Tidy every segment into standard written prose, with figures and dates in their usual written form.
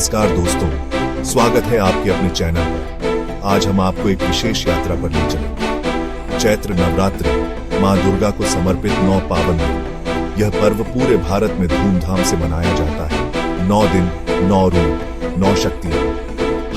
नमस्कार दोस्तों, स्वागत है आपके अपने चैनल पर। आज हम आपको एक विशेष यात्रा पर ले चलेंगे। चैत्र नवरात्रि, मां दुर्गा को समर्पित 9 पावन दिन। यह पर्व पूरे भारत में धूमधाम से मनाया जाता है। 9 दिन, 9 रूप, 9 शक्तियां।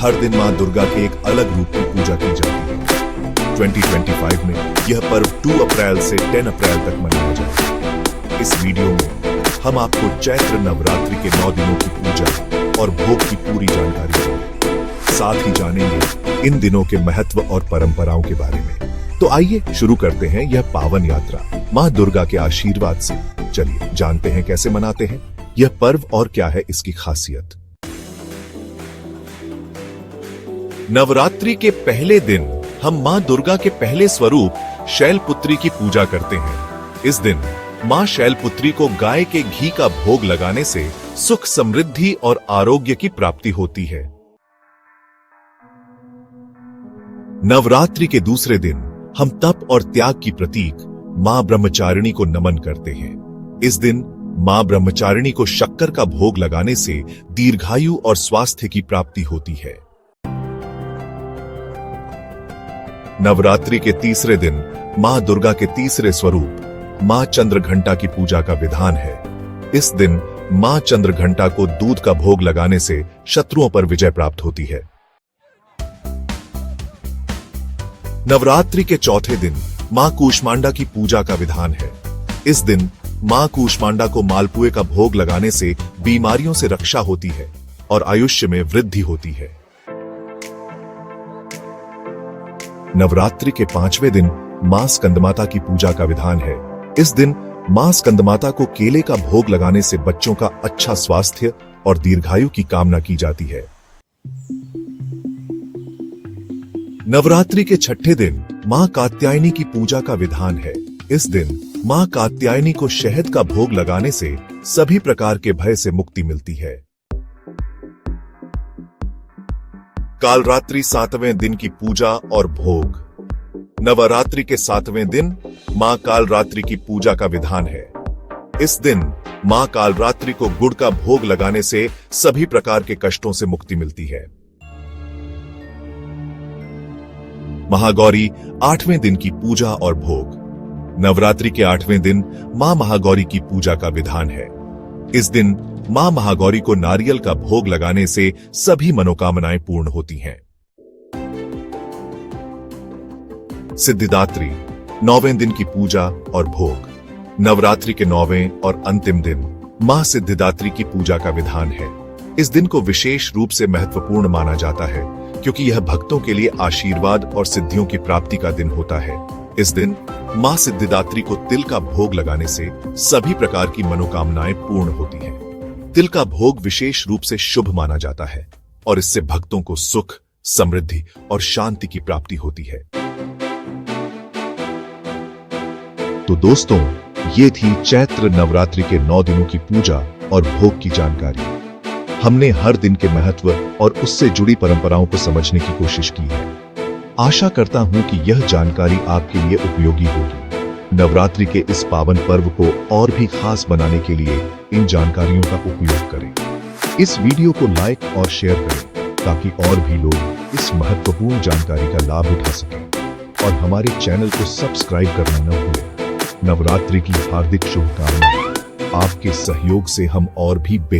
हर दिन मां दुर्गा के एक अलग रूप की पूजा की जाती है। 2025 में यह पर्व 2 अप्रैल से 10 अप्रैल तक मनाया जाता है। इस वीडियो में हम आपको चैत्र नवरात्रि के 9 दिनों की पूजा और भोग की पूरी जानकारी देंगे। साथ ही जानेंगे इन दिनों के महत्व और परंपराओं के बारे में। तो आइए शुरू करते हैं यह पावन यात्रा मां दुर्गा के आशीर्वाद से। चलिए जानते हैं कैसे मनाते हैं यह पर्व और क्या है इसकी खासियत। नवरात्रि के पहले दिन हम मां दुर्गा के पहले स्वरूप शैलपुत्री की पूजा करते हैं। इस दिन मां शैलपुत्री को गाय के घी का भोग लगाने से सुख, समृद्धि और आरोग्य की प्राप्ति होती है। नवरात्रि के दूसरे दिन हम तप और त्याग की प्रतीक मां ब्रह्मचारिणी को नमन करते हैं। इस दिन मां ब्रह्मचारिणी को शक्कर का भोग लगाने से दीर्घायु और स्वास्थ्य की प्राप्ति होती है। नवरात्रि के तीसरे दिन मां दुर्गा के तीसरे स्वरूप मां चंद्रघंटा की पूजा का विधान है। इस दिन मां चंद्रघंटा को दूध का भोग लगाने से शत्रुओं पर विजय प्राप्त होती है। नवरात्रि के चौथे दिन मां कूष्मांडा की पूजा का विधान है। इस दिन मां कूष्मांडा को मालपुए का भोग लगाने से बीमारियों से रक्षा होती है और आयुष्य में वृद्धि होती है। नवरात्रि के 5वें दिन मां स्कंदमाता की पूजा का विधान है। इस दिन मां स्कंदमाता को केले का भोग लगाने से बच्चों का अच्छा स्वास्थ्य और दीर्घायु की कामना की जाती है। नवरात्रि के 6ठे दिन मां कात्यायनी की पूजा का विधान है। इस दिन मां कात्यायनी को शहद का भोग लगाने से सभी प्रकार के भय से मुक्ति मिलती है। कालरात्रि 7वें दिन की पूजा और भोग। नवरात्रि के 7वें दिन मां कालरात्रि की पूजा का विधान है। इस दिन मां कालरात्रि को गुड़ का भोग लगाने से सभी प्रकार के कष्टों से मुक्ति मिलती है। महागौरी 8वें दिन की पूजा और भोग। नवरात्रि के 8वें दिन मां महागौरी की पूजा का विधान है। इस दिन मां महागौरी को नारियल का भोग लगाने से सभी मनोकामनाएं पूर्ण होती हैं। सिद्धिदात्री 9वें दिन की पूजा और भोग। नवरात्रि के 9वें और अंतिम दिन मां सिद्धिदात्री की पूजा का विधान है। इस दिन को विशेष रूप से महत्वपूर्ण माना जाता है क्योंकि यह भक्तों के लिए आशीर्वाद और सिद्धियों की प्राप्ति का दिन होता है। इस दिन मां सिद्धिदात्री को तिल का भोग लगाने से सभी प्रकार की मनोकामनाएं पूर्ण होती हैं। तिल का भोग विशेष रूप से शुभ माना जाता है और इससे भक्तों को सुख, समृद्धि और शांति की प्राप्ति होती है। तो दोस्तों, ये थी चैत्र नवरात्रि के 9 दिनों की पूजा और भोग की जानकारी। हमने हर दिन के महत्व और उससे जुड़ी परंपराओं को समझने की कोशिश की है। आशा करता हूं कि यह जानकारी आपके लिए उपयोगी होगी। नवरात्रि के इस पावन पर्व को और भी खास बनाने के लिए इन जानकारियों का उपयोग करें। इस वीडियो को लाइक और शेयर करें ताकि और भी लोग इस महत्वपूर्ण जानकारी का लाभ उठा सकें और हमारे चैनल को सब्सक्राइब करना न भूलें। नवरात्रि की हार्दिक शुभकामनाएं। आपके सहयोग से हम और भी